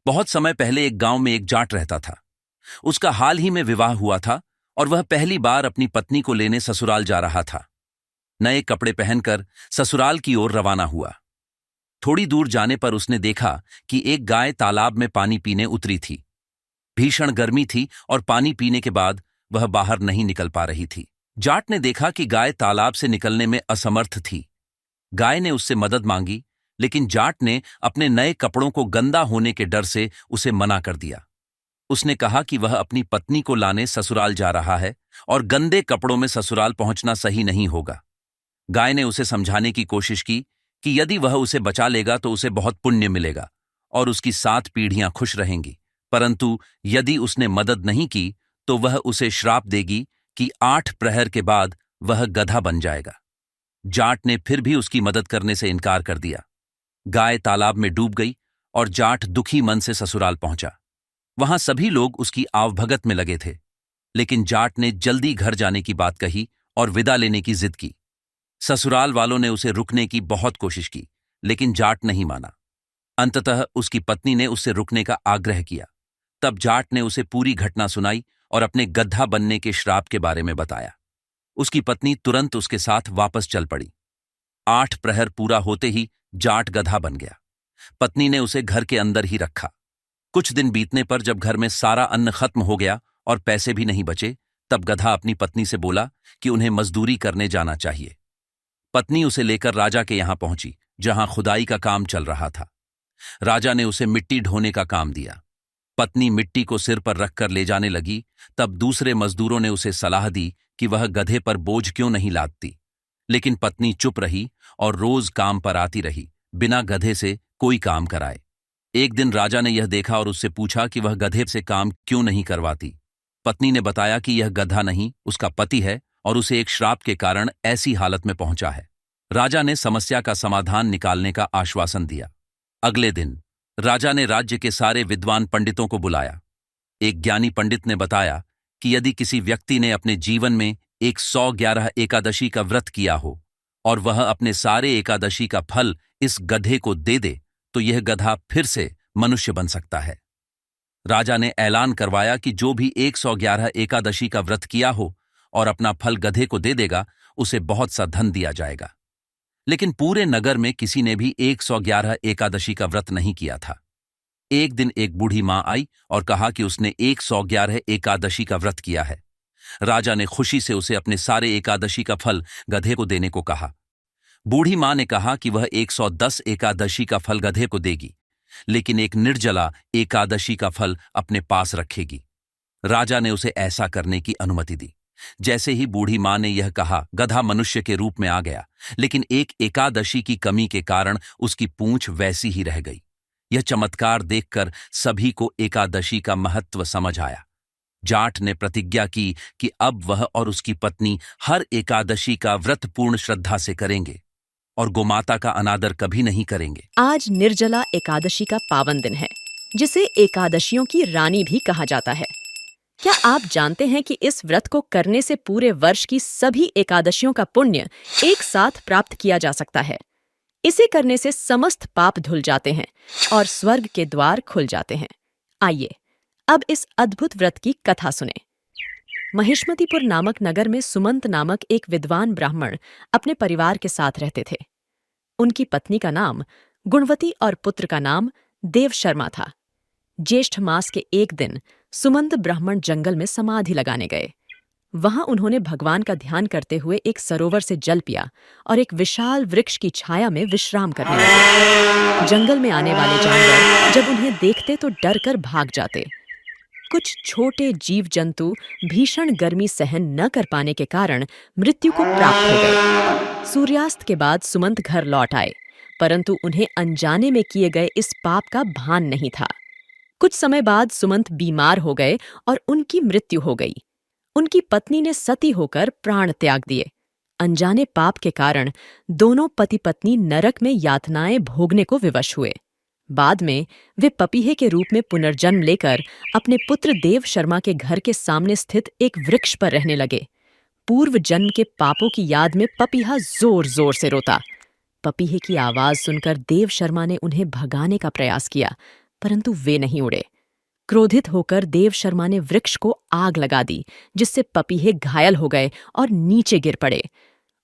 बहुत समय पहले एक गांव में एक जाट रहता था। उसका हाल ही में विवाह हुआ था और वह पहली बार अपनी पत्नी को लेने ससुराल जा रहा था। नए कपड़े पहनकर ससुराल की ओर रवाना हुआ। थोड़ी दूर जाने पर उसने देखा कि एक गाय तालाब में पानी पीने उतरी थी। भीषण गर्मी थी और पानी पीने के बाद वह बाहर नहीं निकल पा रही थी। जाट ने देखा कि गाय तालाब से निकलने में असमर्थ थी। गाय ने उससे मदद मांगी, लेकिन जाट ने अपने नए कपड़ों को गंदा होने के डर से उसे मना कर दिया। उसने कहा कि वह अपनी पत्नी को लाने ससुराल जा रहा है और गंदे कपड़ों में ससुराल पहुंचना सही नहीं होगा। गाय ने उसे समझाने की कोशिश की कि यदि वह उसे बचा लेगा तो उसे बहुत पुण्य मिलेगा और उसकी 7 पीढ़ियां खुश रहेंगी, परंतु यदि उसने मदद नहीं की तो वह उसे श्राप देगी कि 8 प्रहर के बाद वह गधा बन जाएगा। जाट ने फिर भी उसकी मदद करने से इनकार कर दिया। गाय तालाब में डूब गई और जाट दुखी मन से ससुराल पहुंचा। वहां सभी लोग उसकी आवभगत में लगे थे, लेकिन जाट ने जल्दी घर जाने की बात कही और विदा लेने की जिद की। ससुराल वालों ने उसे रुकने की बहुत कोशिश की, लेकिन जाट नहीं माना। अंततः उसकी पत्नी ने उससे रुकने का आग्रह किया। तब जाट ने उसे पूरी घटना सुनाई और अपने गधा बनने के श्राप के बारे में बताया। उसकी पत्नी तुरंत उसके साथ वापस चल पड़ी। 8 प्रहर पूरा होते ही जाट गधा बन गया। पत्नी ने उसे घर के अंदर ही रखा। कुछ दिन बीतने पर जब घर में सारा अन्न खत्म हो गया और पैसे भी नहीं बचे, तब गधा अपनी पत्नी से बोला कि उन्हें मजदूरी करने जाना चाहिए। पत्नी उसे लेकर राजा के यहां पहुंची, जहां खुदाई का काम चल रहा था। राजा ने उसे मिट्टी ढोने का काम दिया। पत्नी मिट्टी को सिर पर रखकर ले जाने लगी, तब दूसरे मजदूरों ने उसे सलाह दी कि वह गधे पर बोझ क्यों नहीं लादती। लेकिन पत्नी चुप रही और रोज काम पर आती रही, बिना गधे से कोई काम कराए। एक दिन राजा ने यह देखा और उससे पूछा कि वह गधे से काम क्यों नहीं करवाती। पत्नी ने बताया कि यह गधा नहीं, उसका पति है और उसे एक श्राप के कारण ऐसी हालत में पहुंचा है। राजा ने समस्या का समाधान निकालने का आश्वासन दिया। अगले दिन राजा ने राज्य के सारे विद्वान पंडितों को बुलाया। एक ज्ञानी पंडित ने बताया कि यदि किसी व्यक्ति ने अपने जीवन में 111 एकादशी का व्रत किया हो और वह अपने सारे एकादशी का फल इस गधे को दे दे, तो यह गधा फिर से मनुष्य बन सकता है। राजा ने ऐलान करवाया कि जो भी 111 एकादशी का व्रत किया हो और अपना फल गधे को दे देगा, उसे बहुत सा धन दिया जाएगा। लेकिन पूरे नगर में किसी ने भी 111 एकादशी का व्रत नहीं किया था। एक दिन एक बूढ़ी मां आई और कहा कि उसने 111 एकादशी का व्रत किया है। राजा ने खुशी से उसे अपने सारे एकादशी का फल गधे को देने को कहा। बूढ़ी मां ने कहा कि वह 110 एकादशी का फल गधे को देगी, लेकिन एक निर्जला एकादशी का फल अपने पास रखेगी। राजा ने उसे ऐसा करने की अनुमति दी। जैसे ही बूढ़ी मां ने यह कहा, गधा मनुष्य के रूप में आ गया, लेकिन एक एकादशी की कमी के कारण उसकी पूंछ वैसी ही रह गई। यह चमत्कार देखकर सभी को एकादशी का महत्व समझ आया। जाट ने प्रतिज्ञा की कि अब वह और उसकी पत्नी हर एकादशी का व्रत पूर्ण श्रद्धा से करेंगे और गोमाता का अनादर कभी नहीं करेंगे। आज निर्जला एकादशी का पावन दिन है, जिसे एकादशियों की रानी भी कहा जाता है। क्या आप जानते हैं कि इस व्रत को करने से पूरे वर्ष की सभी एकादशियों का पुण्य एक साथ प्राप्त किया जा सकता है? इसे करने से समस्त पाप धुल जाते हैं और स्वर्ग के द्वार खुल जाते हैं। आइए, अब इस अद्भुत व्रत की कथा सुने। महिष्मतीपुर नामक नगर में सुमंत नामक एक विद्वान ब्राह्मण अपने परिवार के साथ रहते थे। उनकी पत्नी का नाम गुणवती और पुत्र का नाम देव शर्मा था। ज्येष्ठ मास के एक दिन सुमंत ब्राह्मण जंगल में समाधि लगाने गए। वहां उन्होंने भगवान का ध्यान करते हुए एक सरोवर से जल पिया और एक विशाल वृक्ष की छाया में विश्राम करने लगे। जंगल में आने वाले जानवर जब उन्हें देखते तो डरकर भाग जाते। कुछ छोटे जीव जंतु भीषण गर्मी सहन न कर पाने के कारण मृत्यु को प्राप्त हो गए। सूर्यास्त के बाद सुमंत घर लौट आए, परंतु उन्हें अनजाने में किए गए इस पाप का भान नहीं था। कुछ समय बाद सुमंत बीमार हो गए और उनकी मृत्यु हो गई। उनकी पत्नी ने सती होकर प्राण त्याग दिए। अनजाने पाप के कारण दोनों पति पत्नी नरक में यातनाएं भोगने को विवश हुए। बाद में वे पपीहे के रूप में पुनर्जन्म लेकर अपने पुत्र देव शर्मा के घर के सामने स्थित एक वृक्ष पर रहने लगे। पूर्व जन्म के पापों की याद में पपीहा जोर जोर से रोता। पपीहे की आवाज सुनकर देव शर्मा ने उन्हें भगाने का प्रयास किया, परंतु वे नहीं उड़े। क्रोधित होकर देव शर्मा ने वृक्ष को आग लगा दी, जिससे पपीहे घायल हो गए और नीचे गिर पड़े।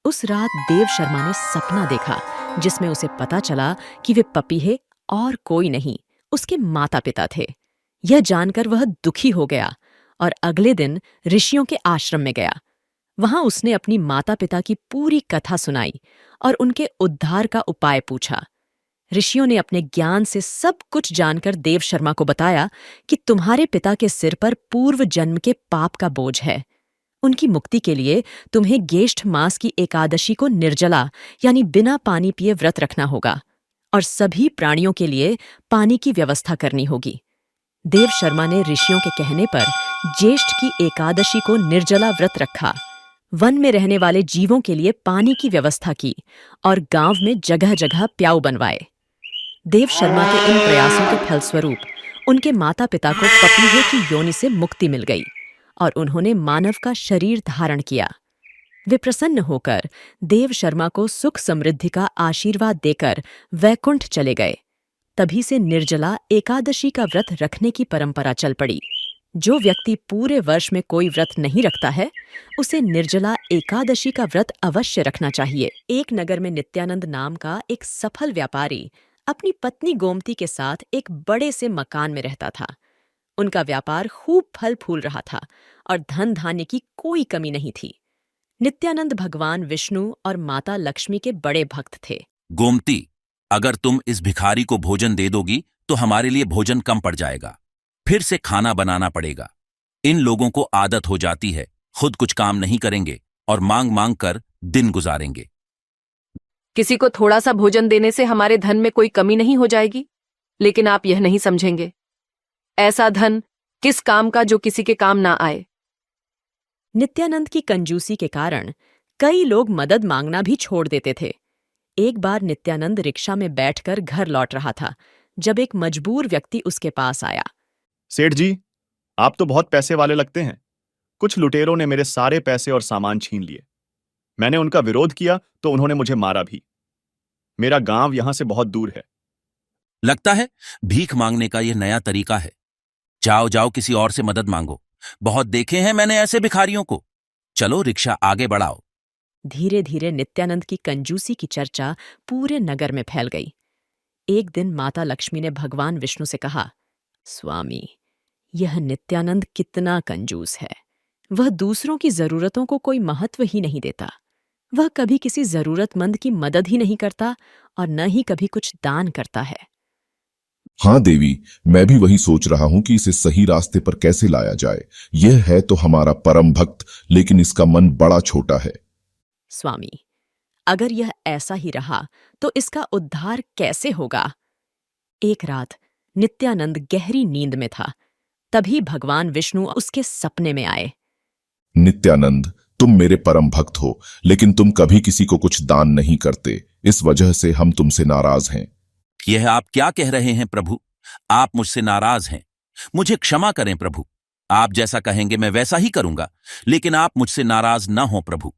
उस रात देव शर्मा ने सपना देखा, जिसमें उसे पता चला कि वे पपीहे और कोई नहीं, उसके माता पिता थे। यह जानकर वह दुखी हो गया और अगले दिन ऋषियों के आश्रम में गया। वहां उसने अपनी माता पिता की पूरी कथा सुनाई और उनके उद्धार का उपाय पूछा। ऋषियों ने अपने ज्ञान से सब कुछ जानकर देव शर्मा को बताया कि तुम्हारे पिता के सिर पर पूर्व जन्म के पाप का बोझ है। उनकी मुक्ति के लिए तुम्हें ज्येष्ठ मास की एकादशी को निर्जला यानी बिना पानी पिए व्रत रखना होगा और सभी प्राणियों के लिए पानी की व्यवस्था करनी होगी। देव शर्मा ने ऋषियों के कहने पर ज्येष्ठ की एकादशी को निर्जला व्रत रखा, वन में रहने वाले जीवों के लिए पानी की व्यवस्था की और गांव में जगह जगह प्याऊ बनवाए। देव शर्मा के इन प्रयासों के फलस्वरूप उनके माता पिता को पपीहे की योनि से मुक्ति मिल गई और उन्होंने मानव का शरीर धारण किया। वे प्रसन्न होकर देव शर्मा को सुख समृद्धि का आशीर्वाद देकर वैकुंठ चले गए। तभी से निर्जला एकादशी का व्रत रखने की परंपरा चल पड़ी। जो व्यक्ति पूरे वर्ष में कोई व्रत नहीं रखता है, उसे निर्जला एकादशी का व्रत अवश्य रखना चाहिए। एक नगर में नित्यानंद नाम का एक सफल व्यापारी अपनी पत्नी गोमती के साथ एक बड़े से मकान में रहता था। उनका व्यापार खूब फल फूल रहा था और धन धान्य की कोई कमी नहीं थी। नित्यानंद भगवान विष्णु और माता लक्ष्मी के बड़े भक्त थे। गोमती, अगर तुम इस भिखारी को भोजन दे दोगी तो हमारे लिए भोजन कम पड़ जाएगा, फिर से खाना बनाना पड़ेगा। इन लोगों को आदत हो जाती है, खुद कुछ काम नहीं करेंगे और मांग मांग कर दिन गुजारेंगे। किसी को थोड़ा सा भोजन देने से हमारे धन में कोई कमी नहीं हो जाएगी, लेकिन आप यह नहीं समझेंगे। ऐसा धन किस काम का जो किसी के काम ना आए। नित्यानंद की कंजूसी के कारण कई लोग मदद मांगना भी छोड़ देते थे। एक बार नित्यानंद रिक्शा में बैठकर घर लौट रहा था, जब एक मजबूर व्यक्ति उसके पास आया। सेठ जी, आप तो बहुत पैसे वाले लगते हैं। कुछ लुटेरों ने मेरे सारे पैसे और सामान छीन लिए। मैंने उनका विरोध किया तो उन्होंने मुझे मारा भी। मेरा गांव यहां से बहुत दूर है। लगता है भीख मांगने का यह नया तरीका है। जाओ जाओ, किसी और से मदद मांगो। बहुत देखे हैं मैंने ऐसे भिखारियों को। चलो रिक्शा आगे बढ़ाओ। धीरे धीरे नित्यानंद की कंजूसी की चर्चा पूरे नगर में फैल गई। एक दिन माता लक्ष्मी ने भगवान विष्णु से कहा, स्वामी, यह नित्यानंद कितना कंजूस है। वह दूसरों की जरूरतों को कोई महत्व ही नहीं देता। वह कभी किसी जरूरतमंद की मदद ही नहीं करता और न ही कभी कुछ दान करता है। हाँ देवी, मैं भी वही सोच रहा हूं कि इसे सही रास्ते पर कैसे लाया जाए। यह है तो हमारा परम भक्त, लेकिन इसका मन बड़ा छोटा है। स्वामी, अगर यह ऐसा ही रहा तो इसका उद्धार कैसे होगा? एक रात नित्यानंद गहरी नींद में था। तभी भगवान विष्णु उसके सपने में आए। नित्यानंद, तुम मेरे परम भक्त हो, लेकिन तुम कभी किसी को कुछ दान नहीं करते। इस वजह से हम तुमसे नाराज हैं। यह आप क्या कह रहे हैं प्रभु? आप मुझसे नाराज हैं। मुझे क्षमा करें प्रभु। आप जैसा कहेंगे मैं वैसा ही करूंगा, लेकिन आप मुझसे नाराज न हो प्रभु।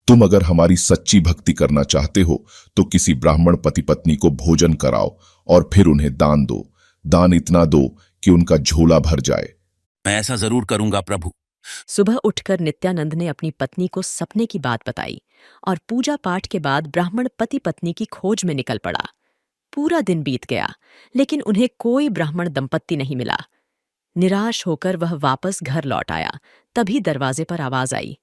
तुम अगर हमारी सच्ची भक्ति करना चाहते हो तो किसी ब्राह्मण पति पत्नी को भोजन कराओ और फिर उन्हें दान दो। दान इतना दो कि उनका झोला भर जाए। मैं ऐसा जरूर करूंगा प्रभु। सुबह उठकर नित्यानंद ने अपनी पत्नी को सपने की बात बताई और पूजा पाठ के बाद ब्राह्मण पति पत्नी की खोज में निकल पड़ा। पूरा दिन बीत गया, लेकिन उन्हें कोई ब्राह्मण दंपत्ति नहीं मिला। निराश होकर वह वापस घर लौट आया। तभी दरवाजे पर आवाज आई,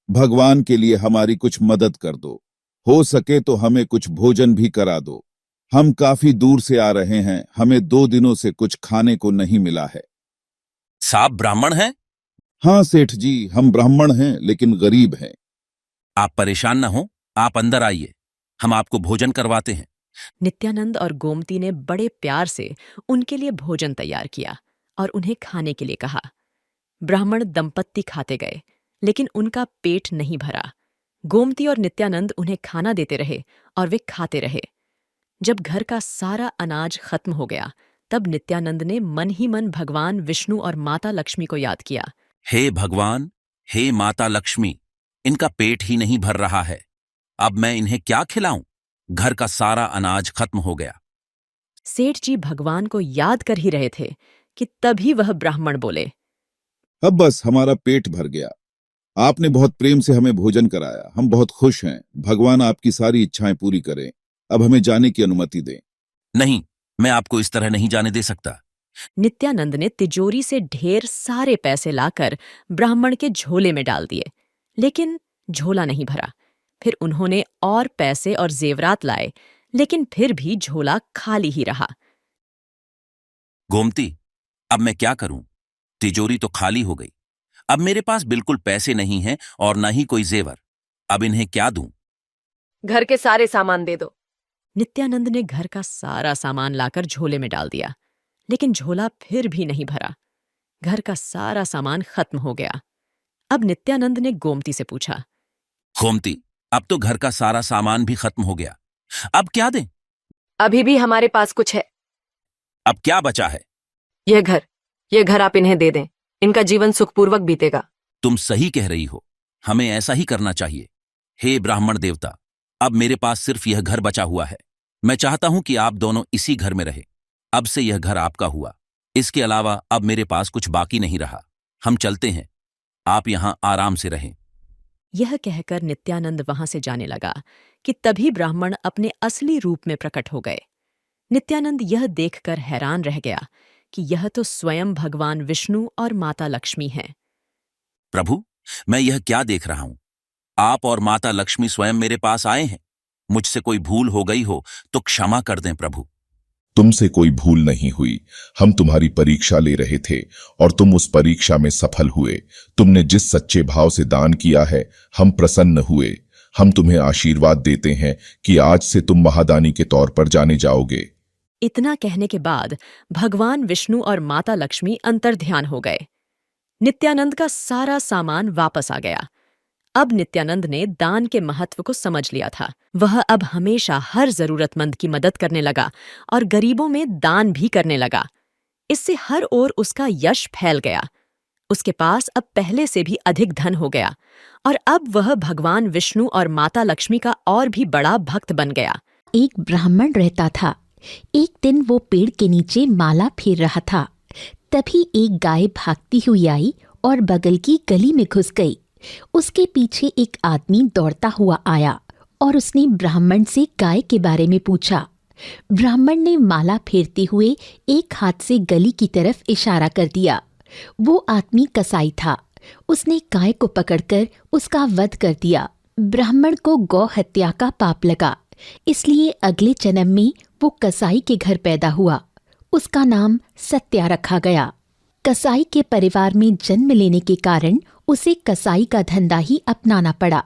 भगवान के लिए हमारी कुछ मदद कर दो। हो सके तो हमें कुछ भोजन भी करा दो। हम काफी दूर से आ रहे हैं, हमें 2 दिनों से कुछ खाने को नहीं मिला है। साहब ब्राह्मण हैं? हाँ सेठ जी, हम ब्राह्मण हैं लेकिन गरीब हैं। आप परेशान न हो, आप अंदर आइए, हम आपको भोजन करवाते हैं। नित्यानंद और गोमती ने बड़े प्यार से उनके लिए भोजन तैयार किया और उन्हें खाने के लिए कहा। ब्राह्मण दंपत्ति खाते गए, लेकिन उनका पेट नहीं भरा। गोमती और नित्यानंद उन्हें खाना देते रहे और वे खाते रहे। जब घर का सारा अनाज खत्म हो गया, तब नित्यानंद ने मन ही मन भगवान विष्णु और माता लक्ष्मी को याद किया। हे भगवान, हे माता लक्ष्मी, इनका पेट ही नहीं भर रहा है। अब मैं इन्हें क्या खिलाऊं? घर का सारा अनाज खत्म हो गया। सेठ जी भगवान को याद कर ही रहे थे कि तभी वह ब्राह्मण बोले। अब बस हमारा पेट भर गया। आपने बहुत प्रेम से हमें भोजन कराया, हम बहुत खुश हैं। भगवान आपकी सारी इच्छाएं पूरी करें। अब हमें जाने की अनुमति दें। नहीं, मैं आपको इस तरह नहीं जाने दे सकता। नित्यानंद ने तिजोरी से ढेर सारे पैसे लाकर ब्राह्मण के झोले में डाल दिए, लेकिन झोला नहीं भरा। फिर उन्होंने और पैसे और जेवरात लाए, लेकिन फिर भी झोला खाली ही रहा। गोमती, अब मैं क्या करूं? तिजोरी तो खाली हो गई। अब मेरे पास बिल्कुल पैसे नहीं हैं और ना ही कोई जेवर। अब इन्हें क्या दूं? घर के सारे सामान दे दो। नित्यानंद ने घर का सारा सामान लाकर झोले में डाल दिया, लेकिन झोला फिर भी नहीं भरा। घर का सारा सामान खत्म हो गया। अब नित्यानंद ने गोमती से पूछा। गोमती, अब तो घर का सारा सामान भी खत्म हो गया। अब क्या दें? अभी भी हमारे पास कुछ है। अब क्या बचा है? यह घर आप इन्हें दे दें। इनका जीवन सुखपूर्वक बीतेगा। तुम सही कह रही हो, हमें ऐसा ही करना चाहिए। हे ब्राह्मण देवता, अब मेरे पास सिर्फ यह घर बचा हुआ है। मैं चाहता हूं कि आप दोनों इसी घर में रहे। अब से यह घर आपका हुआ। इसके अलावा अब मेरे पास कुछ बाकी नहीं रहा। हम चलते हैं, आप यहां आराम से रहें। यह कहकर नित्यानंद वहां से जाने लगा कि तभी ब्राह्मण अपने असली रूप में प्रकट हो गए। नित्यानंद यह देखकर हैरान रह गया कि यह तो स्वयं भगवान विष्णु और माता लक्ष्मी हैं। प्रभु, मैं यह क्या देख रहा हूं? आप और माता लक्ष्मी स्वयं मेरे पास आए हैं। मुझसे कोई भूल हो गई हो तो क्षमा कर दें प्रभु। तुमसे कोई भूल नहीं हुई। हम तुम्हारी परीक्षा ले रहे थे और तुम उस परीक्षा में सफल हुए। तुमने जिस सच्चे भाव से दान किया है, हम प्रसन्न हुए। हम तुम्हें आशीर्वाद देते हैं कि आज से तुम महादानी के तौर पर जाने जाओगे। इतना कहने के बाद भगवान विष्णु और माता लक्ष्मी अंतर्ध्यान हो गए। नित्यानंद का सारा सामान वापस आ गया। अब नित्यानंद ने दान के महत्व को समझ लिया था। वह अब हमेशा हर जरूरतमंद की मदद करने लगा और गरीबों में दान भी करने लगा। इससे हर ओर उसका यश फैल गया। उसके पास अब पहले से भी अधिक धन हो गया और अब वह भगवान विष्णु और माता लक्ष्मी का और भी बड़ा भक्त बन गया। एक ब्राह्मण रहता था। एक दिन वो पेड़ के नीचे माला फेर रहा था। तभी एक गाय भागती हुई आई और बगल की गली में घुस गई। उसके पीछे एक आदमी दौड़ता हुआ आया और उसने ब्राह्मण से गाय के बारे में पूछा। ब्राह्मण ने माला फेरते हुए एक हाथ से गली की तरफ इशारा कर दिया। वो आदमी कसाई था। उसने गाय को पकड़कर उसका वध कर दिया। ब्राह्मण को गौ हत्या का पाप लगा, इसलिए अगले जन्म में वो कसाई के घर पैदा हुआ। उसका नाम सत्या रखा गया। कसाई के परिवार में जन्म लेने के कारण उसे कसाई का धंधा ही अपनाना पड़ा,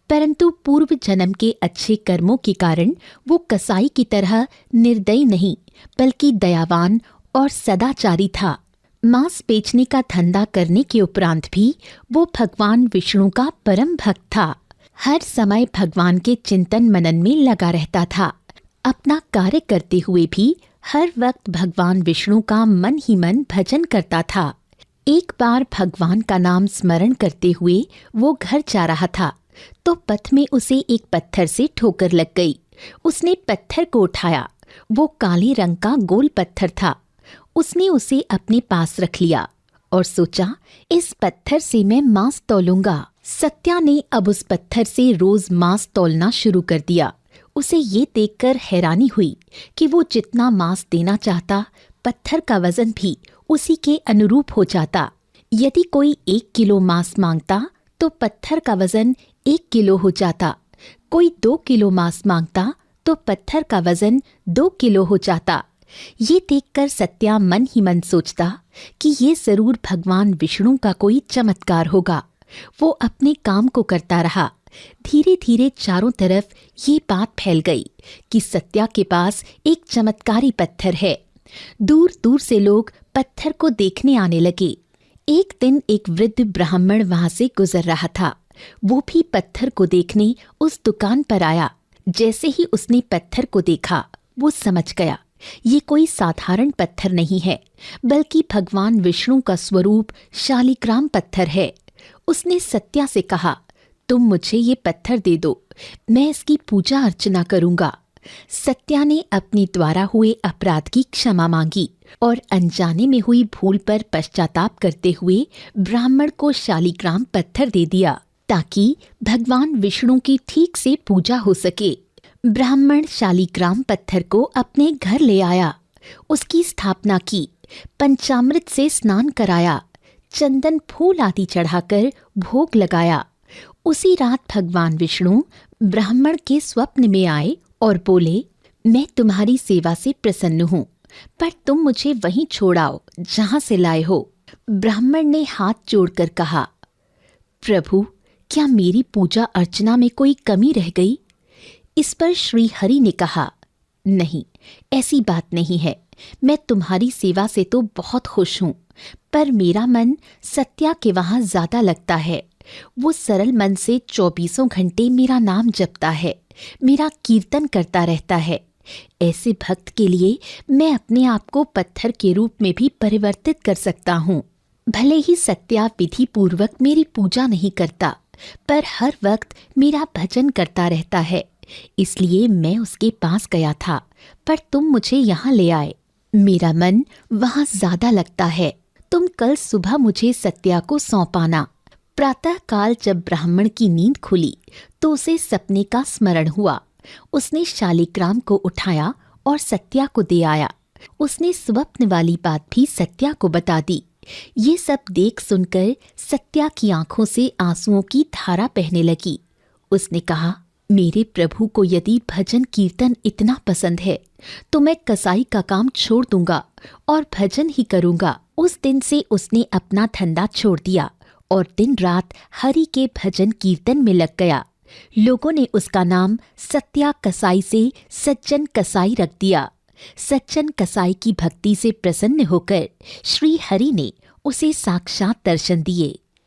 परंतु पूर्व जन्म के अच्छे कर्मों के कारण वो कसाई की तरह निर्दयी नहीं बल्कि दयावान और सदाचारी था। मांस बेचने का धंधा करने के उपरांत भी वो भगवान विष्णु का परम भक्त था। हर समय भगवान के चिंतन मनन में लगा रहता था। अपना कार्य करते हुए भी हर वक्त भगवान विष्णु का मन ही मन भजन करता था। एक बार भगवान का नाम स्मरण करते हुए वो घर जा रहा था तो पथ में उसे एक पत्थर से ठोकर लग गई। उसने पत्थर को उठाया। वो काले रंग का गोल पत्थर था। उसने उसे अपने पास रख लिया और सोचा, इस पत्थर से मैं मांस तौलूंगा। सत्या ने अब उस पत्थर से रोज मांस तौलना शुरू कर दिया। उसे ये देखकर हैरानी हुई कि वो जितना मांस देना चाहता, पत्थर का वजन भी उसी के अनुरूप हो जाता। यदि कोई 1 किलो मांस मांगता तो पत्थर का वजन 1 किलो हो जाता। कोई 2 किलो मांस मांगता तो पत्थर का वजन 2 किलो हो जाता। ये देखकर सत्या मन ही मन सोचता कि ये जरूर भगवान विष्णु का कोई चमत्कार होगा। वो अपने काम को करता रहा। धीरे धीरे चारों तरफ ये बात फैल गई कि सत्या के पास एक चमत्कारी पत्थर है। दूर दूर से लोग पत्थर को देखने आने लगे। एक दिन एक वृद्ध ब्राह्मण वहां से गुजर रहा था। वो भी पत्थर को देखने उस दुकान पर आया। जैसे ही उसने पत्थर को देखा, वो समझ गया ये कोई साधारण पत्थर नहीं है, बल्कि भगवान विष्णु का स्वरूप शालिग्राम पत्थर है। उसने सत्या से कहा, तुम मुझे ये पत्थर दे दो, मैं इसकी पूजा अर्चना करूंगा। सत्या ने अपने द्वारा हुए अपराध की क्षमा मांगी और अनजाने में हुई भूल पर पश्चाताप करते हुए ब्राह्मण को शालिग्राम पत्थर दे दिया ताकि भगवान विष्णु की ठीक से पूजा हो सके। ब्राह्मण शालिग्राम पत्थर को अपने घर ले आया, उसकी स्थापना की, पंचामृत से स्नान कराया, चंदन फूल आदि चढ़ाकर भोग लगाया। उसी रात भगवान विष्णु ब्राह्मण के स्वप्न में आए और बोले, मैं तुम्हारी सेवा से प्रसन्न हूँ, पर तुम मुझे वहीं छोड़ाओ जहाँ से लाए हो। ब्राह्मण ने हाथ जोड़कर कहा, प्रभु, क्या मेरी पूजा अर्चना में कोई कमी रह गई? इस पर श्री हरि ने कहा, नहीं, ऐसी बात नहीं है। मैं तुम्हारी सेवा से तो बहुत खुश हूँ, पर मेरा मन सत्या के वहाँ ज्यादा लगता है। वो सरल मन से 24 घंटे मेरा नाम जपता है, मेरा कीर्तन करता रहता है। ऐसे भक्त के लिए मैं अपने आप को पत्थर के रूप में भी परिवर्तित कर सकता हूँ। भले ही सत्या विधि पूर्वक मेरी पूजा नहीं करता, पर हर वक्त मेरा भजन करता रहता है। इसलिए मैं उसके पास गया था, पर तुम मुझे यहाँ ले आए। मेरा मन वहाँ ज्यादा लगता है। तुम कल सुबह मुझे सत्या को सौंपाना। प्रातः काल जब ब्राह्मण की नींद खुली तो उसे सपने का स्मरण हुआ। उसने शालिग्राम को उठाया और सत्या को दे आया। उसने स्वप्न वाली बात भी सत्या को बता दी। ये सब देख सुनकर सत्या की आंखों से आंसुओं की धारा बहने लगी। उसने कहा, मेरे प्रभु को यदि भजन कीर्तन इतना पसंद है तो मैं कसाई का काम छोड़ दूंगा और भजन ही करूंगा। उस दिन से उसने अपना धंधा छोड़ दिया और दिन रात हरि के भजन कीर्तन में लग गया। लोगों ने उसका नाम सत्या कसाई से सज्जन कसाई रख दिया। सज्जन कसाई की भक्ति से प्रसन्न होकर श्री हरि ने उसे साक्षात दर्शन दिए।